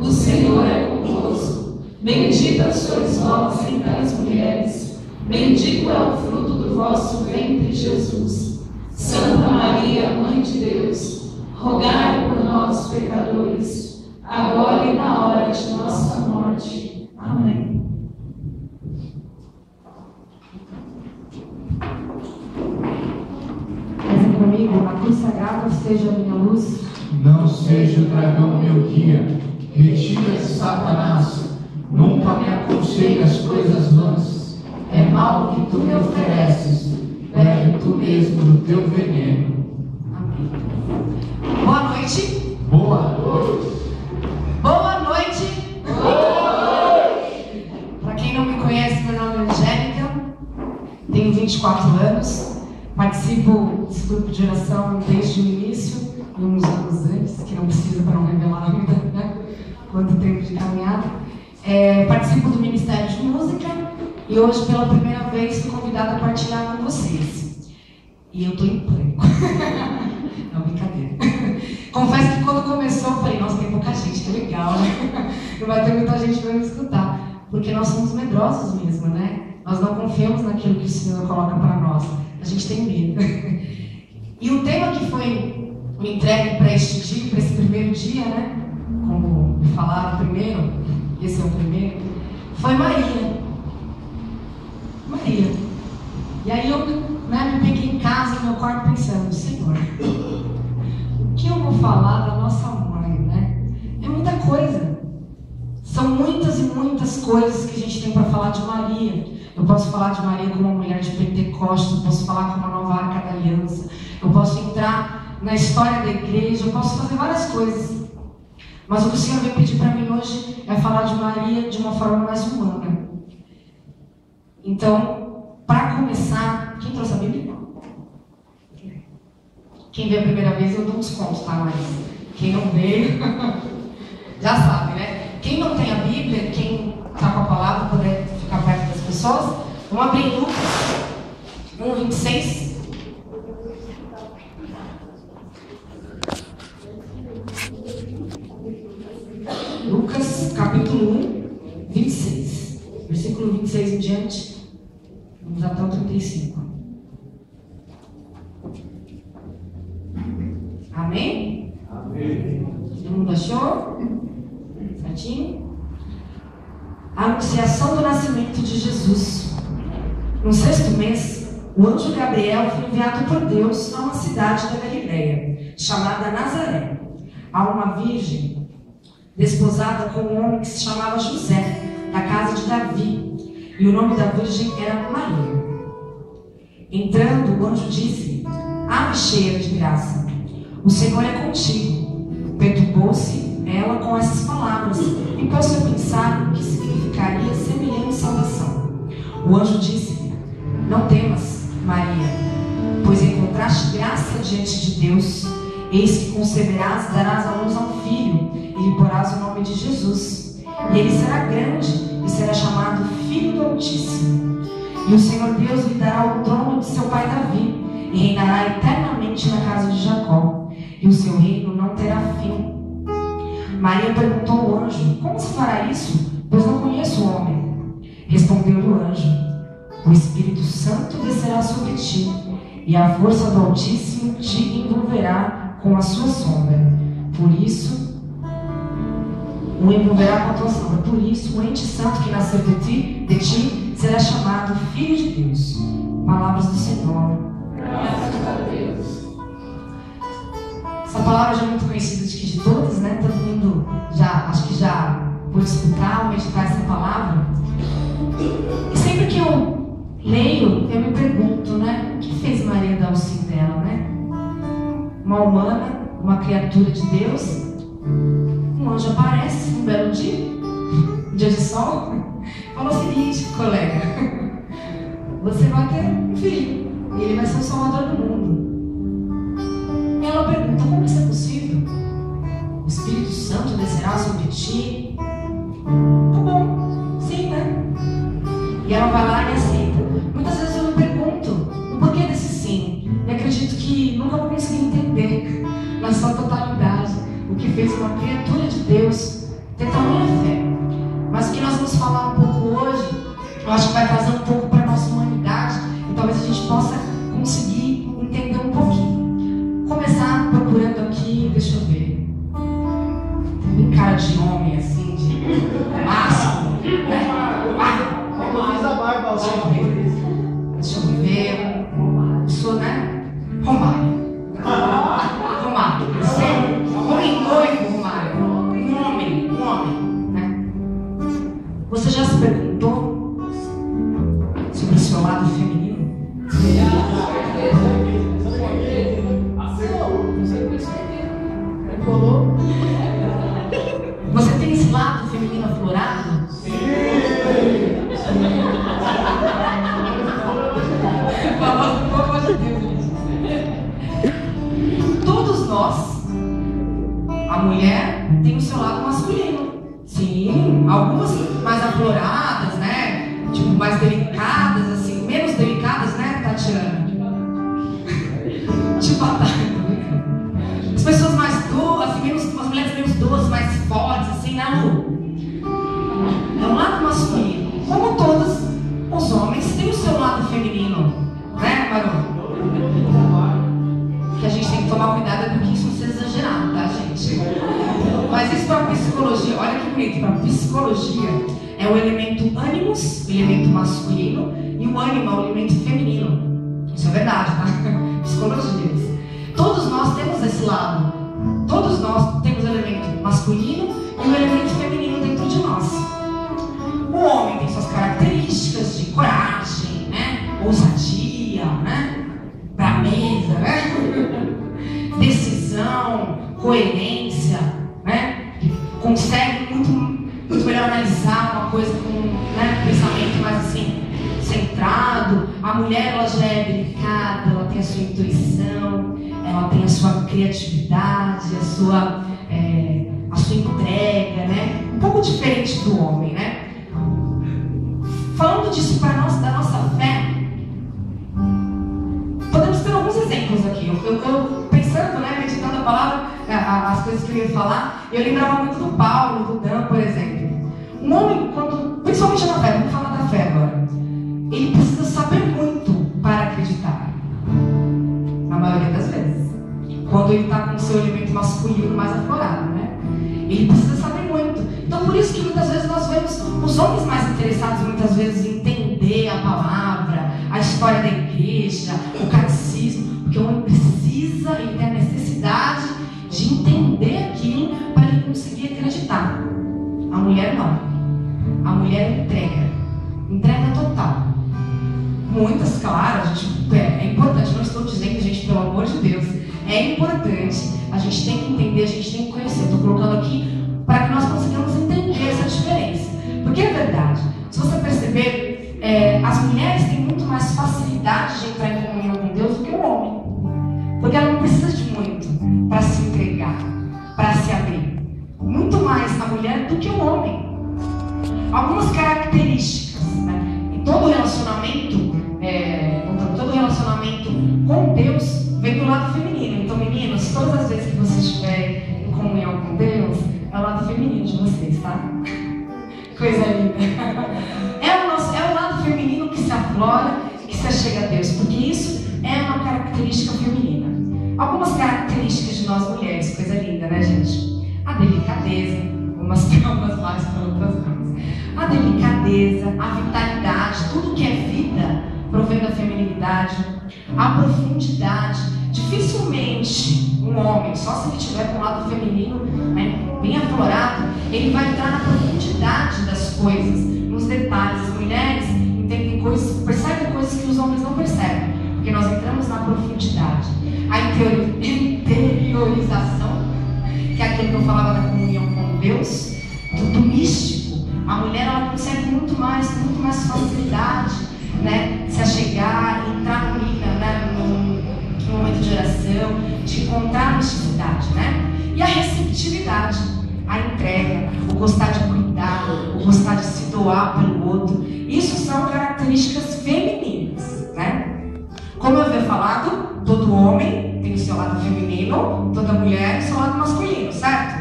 O Senhor é convosco. Bendita sois vós entre as mulheres. Bendito é o fruto do vosso ventre, Jesus. Santa Maria, Mãe de Deus, rogai por nós, pecadores, agora e na hora de nossa morte. Amém. Rezem comigo: a cruz sagrada seja a minha luz. Não seja o dragão meu guia. Retira-se, Satanás. Nunca me aconselhe as coisas vãs. É mal que tu me ofereces. Bebe tu mesmo do teu veneno. Amém. Boa noite. Boa noite. Boa noite. Boa noite. Para quem não me conhece, meu nome é Angélica. Tenho 24 anos. Participo desse grupo de oração desde o início, e uns anos antes, que não precisa para não revelar ainda, né? Quanto tempo de caminhada. Participo do Ministério de Música e hoje, pela primeira vez, fui convidada a partilhar com vocês. E eu estou em pânico. Não, brincadeira. Confesso que quando começou, eu falei: nossa, tem pouca gente, que legal, né? Não vai ter muita gente para me escutar. Porque nós somos medrosos mesmo, né? Nós não confiamos naquilo que o Senhor coloca para nós. A gente tem medo. E o tema que foi me entregue para este dia, para esse primeiro dia, né? Como me falaram primeiro, esse é o primeiro, foi Maria. Maria. E aí eu, me peguei em casa, no meu quarto, pensando: Senhor, o que eu vou falar da nossa mãe, né? É muita coisa. São muitas e muitas coisas que a gente tem para falar de Maria. Eu posso falar de Maria como uma mulher de Pentecostes, eu posso falar como uma nova arca da aliança, eu posso entrar na história da igreja, eu posso fazer várias coisas. Mas o que o Senhor veio pedir para mim hoje é falar de Maria de uma forma mais humana. Então, para começar, quem trouxe a Bíblia? Quem veio a primeira vez eu dou uns contos, tá? Mas quem não veio, já sabe, né? Quem não tem a Bíblia, quem está com a palavra, puder ficar perto das pessoas, vamos abrir em Lucas 1:26. Lucas, capítulo 1, 26. Versículo 26 em diante, vamos até o 35. Amém? Amém. Todo mundo achou? Certinho? A anunciação do nascimento de Jesus. No 6º mês, o anjo Gabriel foi enviado por Deus a uma cidade da Galileia, chamada Nazaré, a uma virgem desposada com um homem que se chamava José, da casa de Davi, e o nome da virgem era Maria. Entrando, o anjo disse: Ave cheia de graça, o Senhor é contigo. Perturbou-se ela com essas palavras e pôs-se a pensar o que significaria semelhante salvação. O anjo disse-lhe: Não temas, Maria, pois encontraste graça diante de Deus. Eis que conceberás, darás à luz a um filho, e lhe porás o nome de Jesus. E ele será grande e será chamado Filho do Altíssimo. E o Senhor Deus lhe dará o trono de seu pai Davi, e reinará eternamente na casa de Jacó, e o seu reino não terá fim. Maria perguntou ao anjo: Como se fará isso? Pois não conheço o homem. Respondeu-lhe o anjo: O Espírito Santo descerá sobre ti, e a força do Altíssimo te envolverá com a sua sombra. Por isso, o envolverá com a tua sombra. Por isso, o ente santo que nasceu de ti será chamado Filho de Deus. Palavras do Senhor. Graças a Deus. Essa palavra já é muito conhecida de todos, né? Todo mundo acho que já pôde escutar ou meditar essa palavra. E sempre que eu leio, eu me pergunto, né? O que fez Maria dar o sim dela, né? Uma humana, uma criatura de Deus. Um anjo aparece um belo dia, um dia de sol, fala o seguinte: colega, você vai ter um filho e ele vai ser o salvador do mundo. E ela pergunta: como isso é possível? O Espírito Santo descerá sobre ti? Tá bom, sim, né? E ela vai lá e aceita. Muitas vezes eu me pergunto o porquê desse sim, e acredito que nunca vou conseguir entender na sua totalidade o que fez uma criatura de Deus ter tamanha fé. Mas o que nós vamos falar um pouco hoje, eu acho que vai trazer um pouco para a nossa humanidade e talvez a gente possa conseguir entender um pouquinho. Começar procurando aqui, deixa eu ver, em cara de homem assim, de másculo, né? Deixa eu ver. Sou, né? Romário. Homem noivo, Romário. Um homem, né? Você já se perguntou sobre o seu lado feminino? Você tem esse lado feminino aflorado? Todos nós, a mulher tem o seu lado masculino. Sim, algumas mais afloradas, né? Tipo, mais delicadas, assim, menos delicadas, né, Tatiana? Tipo, as pessoas mais doces, assim, as mulheres menos doces, mais fortes, assim, né, Lu? É um lado masculino. Como todos os homens têm o seu lado feminino, né, Maru? Que a gente tem que tomar cuidado é porque isso não seja exagerado, tá, gente? Mas isso para psicologia, olha que bonito, para psicologia é o elemento ânimos, o elemento masculino, e o ânimo é o elemento feminino. Isso é verdade, tá? Psicologia. Todos nós temos esse lado. Todos nós temos o elemento masculino e o elemento feminino dentro de nós. O homem tem suas características de coragem, né? Ousadia, né? Braveza, né? Decisão, coerência, né? Consegue muito melhor analisar uma coisa com, né, um pensamento mais assim, centrado. A mulher, ela já é delicada, ela tem a sua intuição, ela tem a sua criatividade, a sua entrega, né? Um pouco diferente do homem, né? Falando disso para nós, da nossa fé, podemos ter alguns exemplos aqui. Eu pensando, né, meditando a palavra, as coisas que eu ia falar, eu lembrava muito do Paulo, do Dan, por exemplo. Um homem, principalmente na fé, vamos falar da fé agora, ele precisa saber muito para acreditar. Na maioria das vezes. Quando ele está com o seu elemento masculino mais aflorado, né? Ele precisa saber muito. Então, por isso que muitas vezes nós vemos os homens mais interessados, muitas vezes, em entender a palavra, a história da igreja, o catecismo, porque o homem precisa, ele tem a necessidade de entender aquilo para ele conseguir acreditar. A mulher não. A mulher entrega total. Muitas, claro, a gente, é importante, não estou dizendo, gente, pelo amor de Deus, é importante, a gente tem que entender, a gente tem que conhecer. Estou colocando aqui para que nós consigamos entender essa diferença. Porque é verdade, se você perceber, as mulheres têm muito mais facilidade de entrar em comunhão com Deus do que o homem. Porque ela não precisa de muito para se entregar, para se abrir. Muito mais a mulher do que o homem. Algumas características, né? Em todo relacionamento com Deus vem do lado feminino. Então, meninos, todas as vezes que vocês estiverem em comunhão com Deus, é o lado feminino de vocês, tá? Coisa linda. É o lado feminino que se aflora, que se achega a Deus, porque isso é uma característica feminina. Algumas características de nós mulheres, coisa linda, né, gente? A delicadeza, umas palmas mais para outras não. A delicadeza, a vitalidade, tudo que é vida provém da feminilidade. A profundidade. Dificilmente um homem, só se ele tiver com o lado feminino, né, bem aflorado, ele vai entrar na profundidade das coisas, nos detalhes. As mulheres entendem coisas, percebem coisas que os homens não percebem, porque nós entramos na profundidade. A interiorização, que é aquilo que eu falava da comunhão com Deus, do místico. A mulher, ela consegue com muito mais facilidade, né, se achegar, entrar no momento de oração, de encontrar a misticidade, né? E a receptividade, a entrega, o gostar de cuidar, o gostar de se doar pelo outro. Isso são características femininas, né? Como eu havia falado, todo homem tem o seu lado feminino, toda mulher tem o seu lado masculino, certo?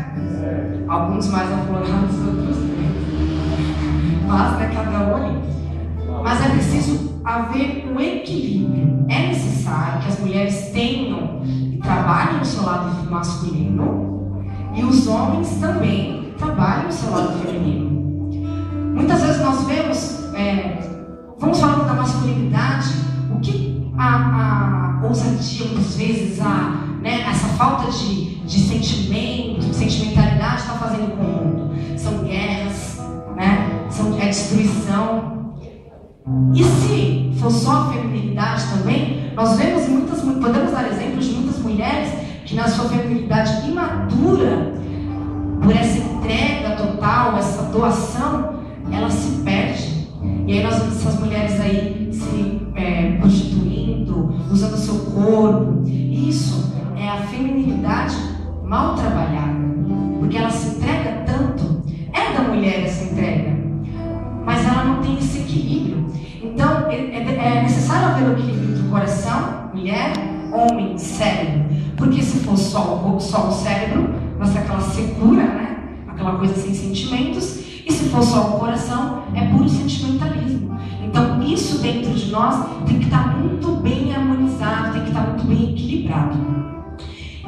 Alguns mais aflorados, outros menos. Mas, né, cada um ali. Mas é preciso haver um equilíbrio. É necessário que as mulheres tenham e trabalhem no seu lado masculino e os homens também trabalhem no seu lado feminino. Muitas vezes nós vemos, vamos falando da masculinidade, o que a ousadia, muitas vezes, essa falta de sentimento, de sentimentalidade está fazendo com o mundo. São guerras, né? É destruição. E se for só a feminilidade também, nós vemos podemos dar exemplos de muitas mulheres que na sua feminilidade imatura, por essa entrega total, essa doação, ela se perde. E aí nós vemos essas mulheres aí se prostituindo, usando o seu corpo. Isso é a feminilidade mal trabalhada, porque ela se entrega tanto. É da mulher essa entrega, mas ela não tem esse equilíbrio. Então é necessário haver o equilíbrio entre o coração, mulher, homem, cérebro. Porque se for só o cérebro, vai ser aquela secura, né? Aquela coisa sem sentimentos. E se for só o coração, é puro sentimentalismo. Então isso dentro de nós tem que estar muito bem harmonizado, tem que estar muito bem equilibrado.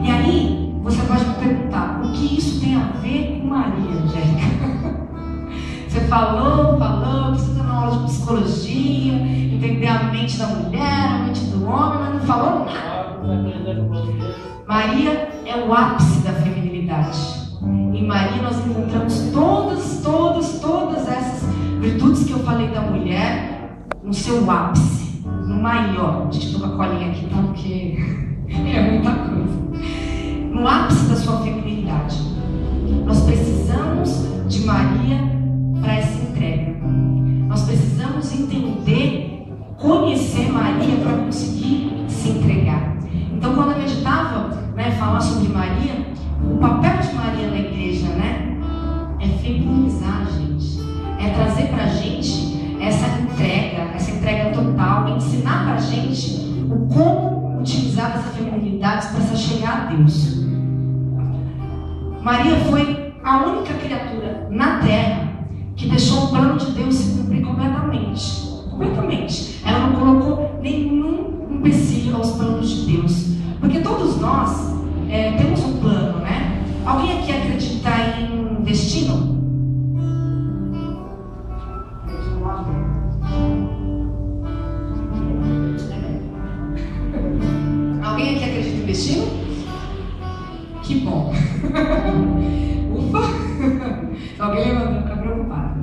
E aí você pode me perguntar, o que isso tem a ver com Maria, Angélica? Você falou, precisa dar uma aula de psicologia, entender a mente da mulher, a mente do homem, mas não falou nada. Maria é o ápice da feminilidade. Em Maria nós encontramos todas essas virtudes que eu falei da mulher no seu ápice, no maior. Deixa eu tocar a colinha aqui, tá? Porque é muita coisa. No ápice da sua feminilidade. Nós precisamos de Maria para essa entrega. Nós precisamos entender, conhecer Maria para conseguir se entregar. Então, quando eu meditava, falar sobre Maria, o papel de Maria na igreja, é feminizar a gente, é trazer para a gente essa entrega total, ensinar para a gente o como utilizar essa feminilidade para se chegar a Deus. Maria foi a única criatura na terra que deixou o plano de Deus se cumprir completamente. Completamente. Ela não colocou nenhum empecilho aos planos de Deus. Porque todos nós temos um plano, né? Alguém aqui acredita em destino? Alguém aqui acredita em destino? Que bom. Ufa! Alguém vai ficar preocupado.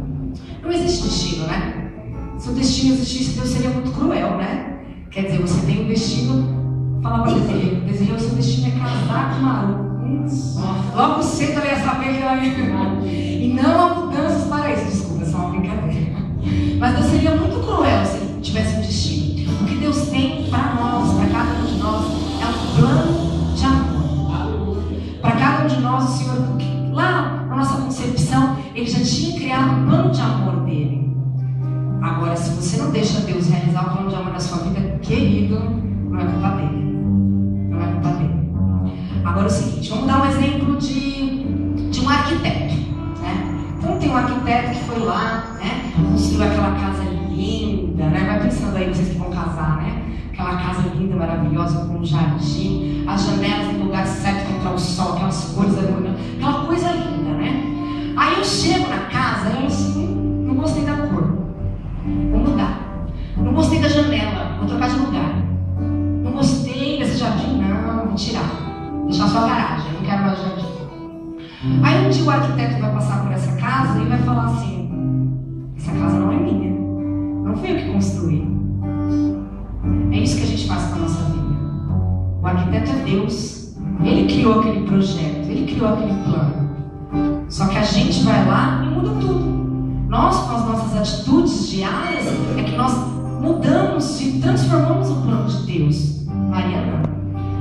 Não existe destino, né? Se o destino existisse, Deus seria muito cruel, né? Quer dizer, você tem um destino. Fala para Desirê, o seu destino é casar com Maru. Logo cedo ela ia saber que ela ia. E não há mudanças para isso. Desculpa, é só uma brincadeira. Mas Deus seria muito cruel se tivesse um destino. O que Deus tem para nós, para cada um de nós, é um plano de amor. Para cada um de nós, o Senhor, lá na nossa concepção, Ele já tinha criado um plano de amor dele. Agora, se você não deixa Deus realizar o plano de amor na sua vida, querido, não é culpa dele. Não é culpa dele. Agora é o seguinte, vamos dar um exemplo de um arquiteto, né? Então tem um arquiteto que foi lá, né? Construiu aquela casa linda, né? Vai pensando aí, vocês que vão casar, né? Aquela casa linda, maravilhosa, com um jardim, as janelas no lugar certo para entrar o sol, aquelas cores harmoniosas, aquela coisa linda, né? Aí eu chego na casa e eu assim, não gostei da cor, vou mudar. Não gostei da janela, vou trocar de lugar. Não gostei desse jardim, não, vou tirar. Deixar só a garagem, não quero mais jardim. Aí um dia o arquiteto vai passar por essa casa e vai falar assim: essa casa não é minha, não fui eu que construí. É isso que a gente faz com a nossa vida. O arquiteto é Deus. Ele criou aquele projeto, ele criou aquele plano. Só que a gente vai lá e muda tudo. Nós, com as nossas atitudes diárias, é que nós mudamos e transformamos o plano de Deus. Maria não.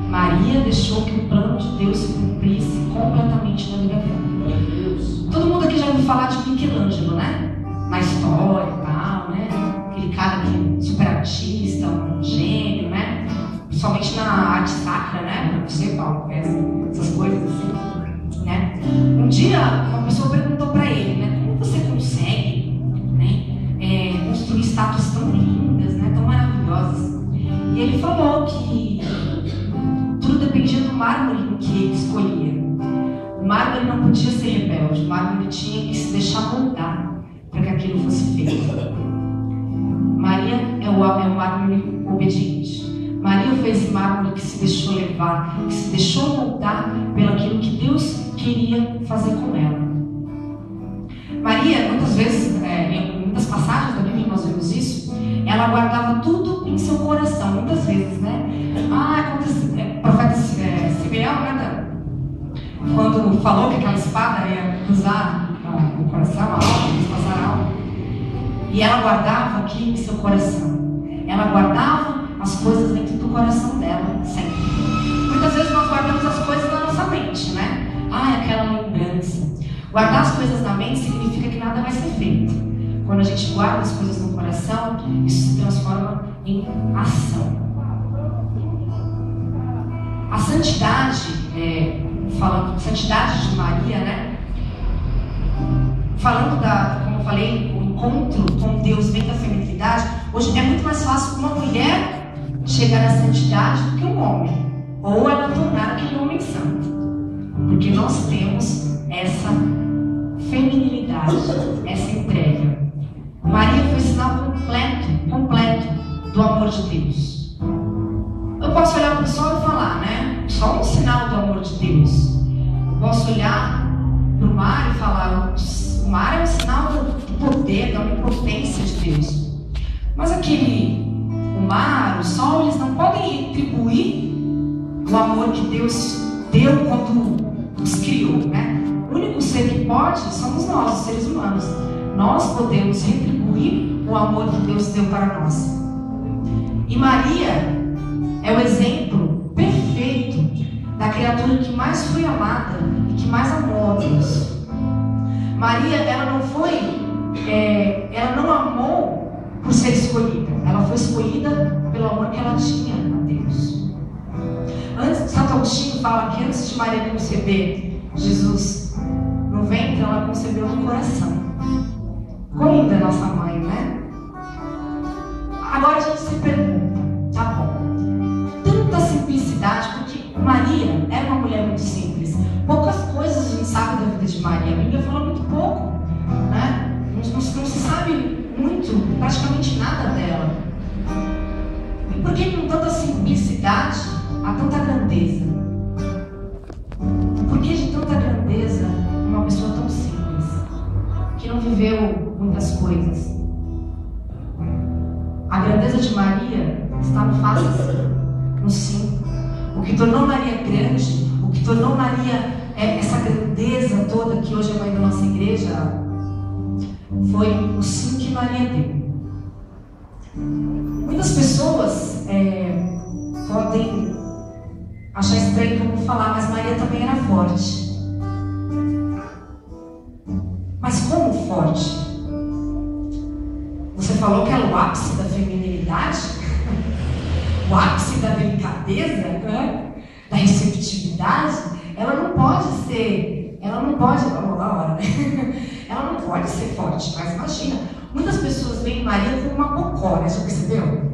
Maria deixou que o plano de Deus se cumprisse completamente na vida dela. Todo mundo aqui já ouviu falar de Michelangelo, né? Na história e tal, né? Aquele cara que super artista, um gênio, né? Principalmente na arte sacra, né? Pra você, Paulo, conhece essas coisas assim, né? Um dia uma pessoa perguntou para ele, né? Como você consegue, né, construir estátuas tão lindas, né, tão maravilhosas? E ele falou que tudo dependia do mármore que ele escolhia. O mármore não podia ser rebelde, o mármore tinha que se deixar moldar para que aquilo fosse feito. Maria é o mármore obediente. Maria foi esse mármore que se deixou levar, que se deixou moldar pelo aquilo que Deus queria fazer com ela. Maria, muitas vezes, em muitas passagens da Bíblia nós vemos isso, ela guardava tudo em seu coração, muitas vezes, né? O profeta Simeão, né? Quando falou que aquela espada ia cruzar o coração, a alma, passar a alma, e ela guardava aquilo em seu coração. Ela guardava as coisas dentro do coração dela, sempre. Muitas vezes nós guardamos as coisas na nossa mente, né? Aquela lembrança. Guardar as coisas na mente significa que nada vai ser feito. Quando a gente guarda as coisas no coração, isso se transforma em ação. A santidade, santidade de Maria, né? Falando como eu falei, o encontro com Deus vem da feminilidade. Hoje é muito mais fácil uma mulher chegar à santidade do que um homem, ou ela tornar aquele homem santo, porque nós temos essa feminilidade, essa entrega. Maria foi sinal completo do amor de Deus. Eu posso olhar para o sol e falar, né? Só um sinal do amor de Deus. Eu posso olhar para o mar e falar, o mar é um sinal do poder, da onipotência de Deus. Mas o mar, o sol, eles não podem retribuir o amor que Deus deu quando os criou, né? O único ser que pode somos nós, os seres humanos. Nós podemos retribuir o amor que Deus deu para nós. E Maria é o exemplo perfeito da criatura que mais foi amada e que mais amou a Deus. Maria, ela não amou por ser escolhida, ela foi escolhida pelo amor que ela tinha a Deus. Santo Agostinho fala que antes de Maria conceber Jesus no ventre, ela concebeu no coração. Como linda é nossa mãe, né? Agora a gente se pergunta, tá bom, tanta simplicidade, porque Maria era uma mulher muito simples. Poucas coisas a gente sabe da vida de Maria. A Bíblia fala muito pouco, né? Não se sabe muito, praticamente nada dela. E por que com tanta simplicidade há tanta grandeza? Por que de tanta grandeza uma pessoa tão simples, que não viveu muitas coisas? A grandeza de Maria está no fácil, no sim. O que tornou Maria grande, o que tornou Maria essa grandeza toda que hoje é mãe da nossa igreja, foi o sim que Maria deu. Muitas pessoas podem achar estranho como falar, mas Maria também era forte. Mas como forte? Você falou que era o ápice da feminilidade? O ápice da delicadeza, né? Da receptividade? Ela não pode, vamos lá, hora, né? Ela não pode ser forte, mas imagina, muitas pessoas veem Maria como uma bocó, né? Já percebeu?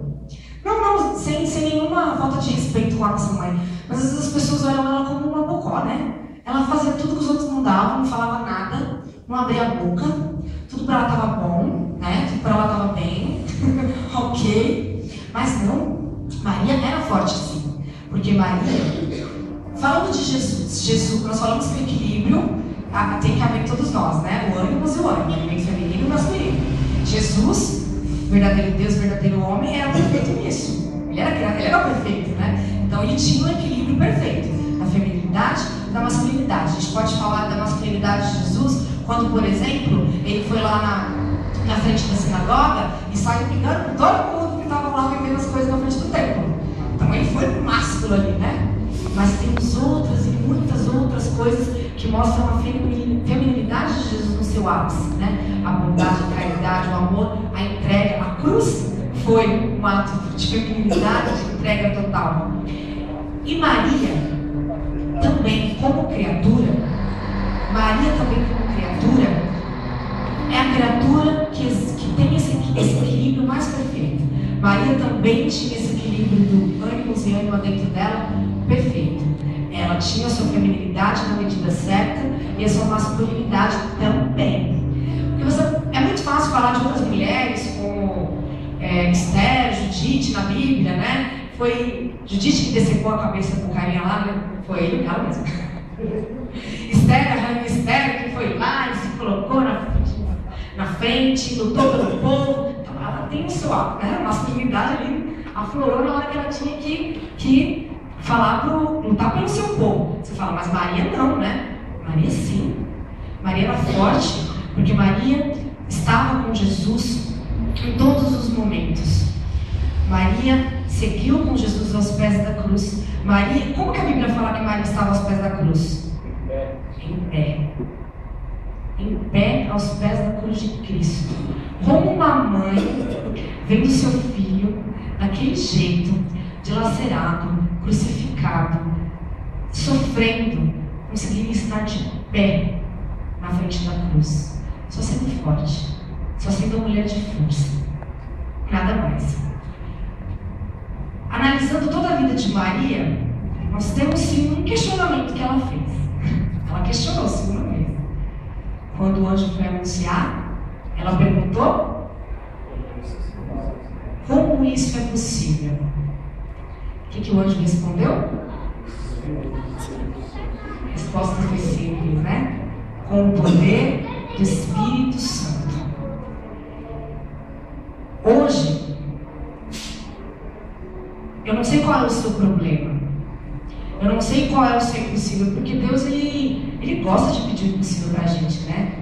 Não, sem nenhuma falta de respeito com a nossa mãe, mas às vezes as pessoas olham ela como uma bocó, né? Ela fazia tudo que os outros não davam, não falava nada, não abria a boca, tudo para ela estava bom, né? Tudo para ela estava bem, ok, mas não, Maria era forte sim, porque Maria, falando de Jesus, nós falamos que o equilíbrio tem que haver em todos nós, né? O ânimos e o ânimo, elemento feminino e masculino. Jesus, verdadeiro Deus, verdadeiro homem, era perfeito nisso. Ele era perfeito, né? Então ele tinha um equilíbrio perfeito da feminilidade e da masculinidade. A gente pode falar da masculinidade de Jesus quando, por exemplo, ele foi lá na frente da sinagoga e saiu brigando com todo mundo que estava lá vendendo as coisas na frente do templo. Então ele foi pro másculo ali, né? Mas temos outras e muitas outras coisas que mostram a feminilidade de Jesus no seu ápice, né? A bondade, a caridade, o amor, a entrega. A cruz foi um ato de feminilidade, de entrega total. E Maria, também como criatura, Maria também, como criatura, é a criatura que tem esse equilíbrio mais perfeito. Maria também tinha esse equilíbrio do ânimos e ânima dentro dela perfeito. Ela tinha a sua feminilidade na medida certa e a sua masculinidade também. Porque é muito fácil falar de outras mulheres, como Esther, Judite na Bíblia, né? Foi Judite que decepou a cabeça do carinha lá, né? Foi ele, ela mesmo. Esther, a rainha Esther, que foi lá e se colocou na frente, lutou pelo povo. Então ela tem a sua masculinidade ali, aflorou na hora que ela tinha que lutar pelo seu povo. Você fala, mas Maria não, né? Maria sim. Maria era forte, porque Maria estava com Jesus em todos os momentos. Maria seguiu com Jesus aos pés da cruz. Maria, como que a Bíblia fala que Maria estava aos pés da cruz? Em pé. Em pé aos pés da cruz de Cristo. Como uma mãe vendo seu filho daquele jeito, dilacerado, crucificado, sofrendo, conseguiria estar de pé na frente da cruz, só sendo forte, só sendo uma mulher de força, nada mais. Analisando toda a vida de Maria, nós temos sim um questionamento que ela fez. Ela questionou-se uma vez. Quando o anjo foi anunciar, ela perguntou: como isso é possível? O que o anjo respondeu? A resposta foi simples, né? Com o poder do Espírito Santo. Hoje, eu não sei qual é o seu problema. Eu não sei qual é o seu impossível, porque Deus, ele gosta de pedir o impossível pra gente, né?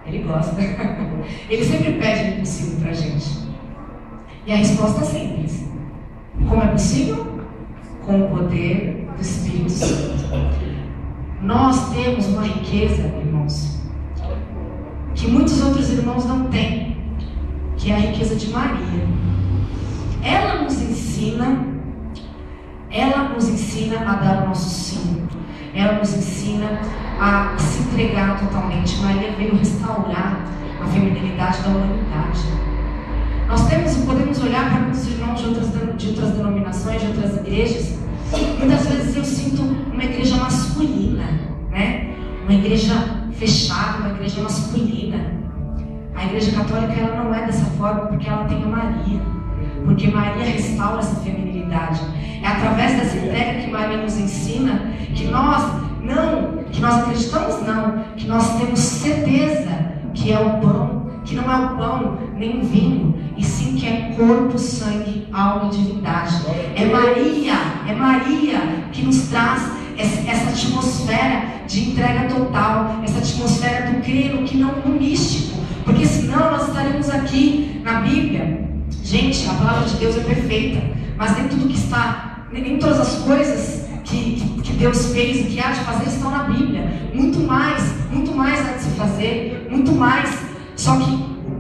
Ele gosta. Ele sempre pede o impossível pra gente. E a resposta é simples. Como é possível? Com o poder do Espírito Santo. Nós temos uma riqueza, irmãos, que muitos outros irmãos não têm, que é a riqueza de Maria. Ela nos ensina a dar o nosso sim. Ela nos ensina a se entregar totalmente. Maria veio restaurar a feminilidade da humanidade. Nós podemos olhar para muitos irmãos de outras denominações, de outras igrejas. Muitas vezes eu sinto uma igreja masculina, né? Uma igreja fechada, uma igreja masculina. A igreja católica, ela não é dessa forma porque ela tem a Maria. Porque Maria restaura essa feminilidade. É através dessa entrega que Maria nos ensina que nós acreditamos não, que nós temos certeza que é o pão, que não é o pão nem o vinho, e sim que é corpo, sangue, alma e divindade. É Maria que nos traz essa atmosfera de entrega total, essa atmosfera do crer no que não no místico, porque senão nós estaremos aqui na Bíblia. Gente, a palavra de Deus é perfeita, mas nem tudo que está, nem todas as coisas que Deus fez e que há de fazer estão na Bíblia. Muito mais há de se fazer, muito mais. Só que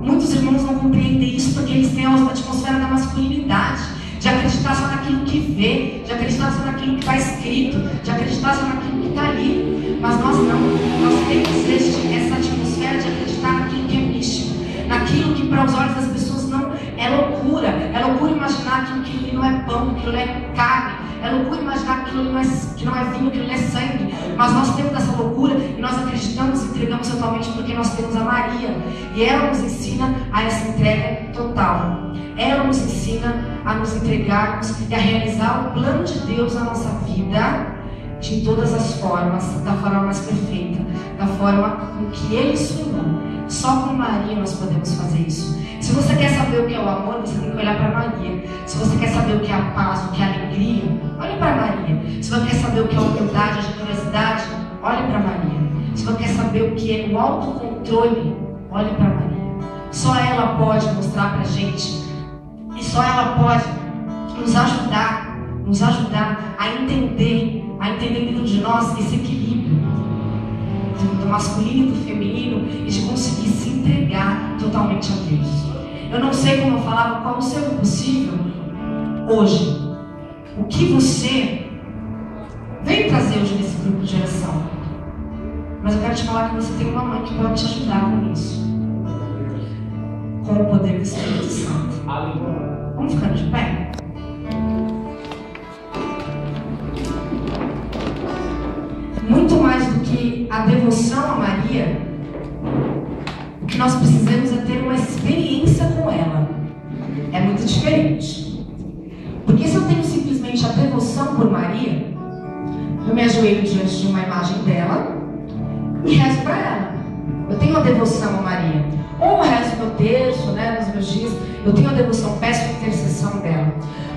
muitos irmãos não compreendem isso porque eles têm a atmosfera da masculinidade, de acreditar só naquilo que vê, de acreditar só naquilo que está escrito, de acreditar só naquilo que está ali. Mas nós não, nós temos essa atmosfera de acreditar naquilo que é místico, naquilo que para os olhos das pessoas não é loucura. É loucura imaginar aquilo que não é pão, aquilo é carne. É loucura imaginar que aquilo não é vinho, aquilo não é sangue. Mas nós temos essa loucura e nós acreditamos e entregamos totalmente porque nós temos a Maria. E ela nos ensina a essa entrega total. Ela nos ensina a nos entregarmos e a realizar o plano de Deus na nossa vida de todas as formas, da forma mais perfeita, da forma com que Ele ensinou. Só com Maria nós podemos fazer isso. Se você quer saber o que é o amor, você tem que olhar para Maria. Se você quer saber o que é a paz, o que é a alegria, olhe para Maria. Se você quer saber o que é a humildade, a generosidade, olhe para Maria. Se você quer saber o que é o autocontrole, olhe para Maria. Só ela pode mostrar para a gente, e só ela pode nos ajudar a entender dentro de nós esse equilíbrio do masculino e do feminino e de conseguir se entregar totalmente a Deus. Eu não sei, como eu falava, qual o seu impossível hoje. O que você veio trazer hoje nesse grupo de oração? Mas eu quero te falar que você tem uma mãe que pode te ajudar com isso. Com o poder do Espírito Santo. Vamos ficando de pé? Muito mais do que a devoção a Maria, o que nós precisamos é ter uma experiência com ela. É muito diferente. Porque se eu tenho simplesmente a devoção por Maria, eu me ajoelho diante de uma imagem dela e rezo para ela. Eu tenho a devoção a Maria. Ou rezo meu terço, né, nos meus dias. Eu tenho a devoção, peço a intercessão dela.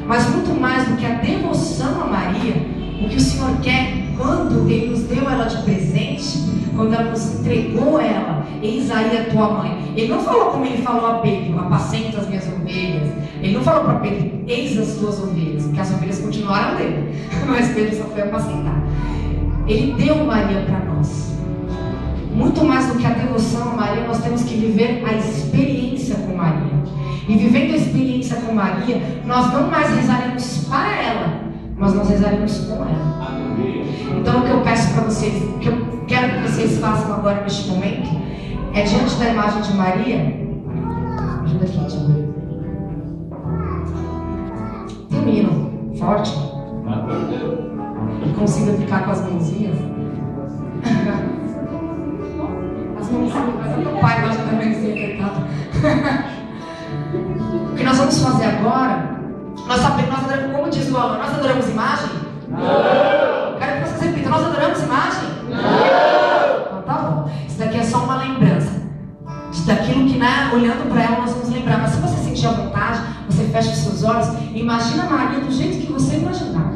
Mas muito mais do que a devoção a Maria, o que o Senhor quer quando Ele nos deu ela de presente, quando ela nos entregou ela, eis aí a tua mãe. Ele não falou como Ele falou a Pedro, apacenta as minhas ovelhas. Ele não falou para Pedro, eis as tuas ovelhas, porque as ovelhas continuaram dele, mas Pedro só foi apacentar. Ele deu Maria para nós. Muito mais do que a devoção a Maria, nós temos que viver a experiência com Maria. E vivendo a experiência com Maria, nós não mais rezaremos para ela, mas nós rezaremos com ela. Então o que eu peço para vocês, o que eu quero que vocês façam agora neste momento, é diante da imagem de Maria. Ajuda aqui, Tiago. Termino forte. E consiga ficar com as mãozinhas. As mãozinhas, mas meu pai gosta também de ser apertado. O que nós vamos fazer agora, nós adoramos, como diz o Alan, nós adoramos imagem? Não! Quero que vocês repitam, nós adoramos imagem? Não! Então tá bom. Isso daqui é só uma lembrança daquilo que, né, olhando para ela, nós vamos lembrar. Mas se você sentir à vontade, você fecha os seus olhos e imagina Maria do jeito que você imaginar.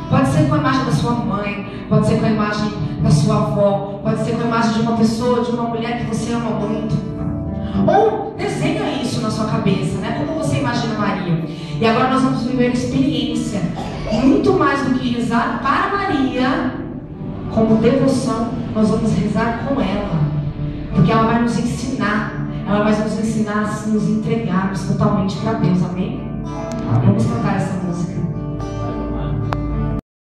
Pode ser com a imagem da sua mãe, pode ser com a imagem da sua avó, pode ser com a imagem de uma pessoa, de uma mulher que você ama muito. Ou desenha isso na sua cabeça, né? Como você imagina Maria. E agora nós vamos viver a experiência. Muito mais do que rezar para Maria, como devoção, nós vamos rezar com ela. Porque ela vai nos ensinar. Ela vai nos ensinar a nos entregarmos totalmente para Deus. Amém? Vamos cantar essa música.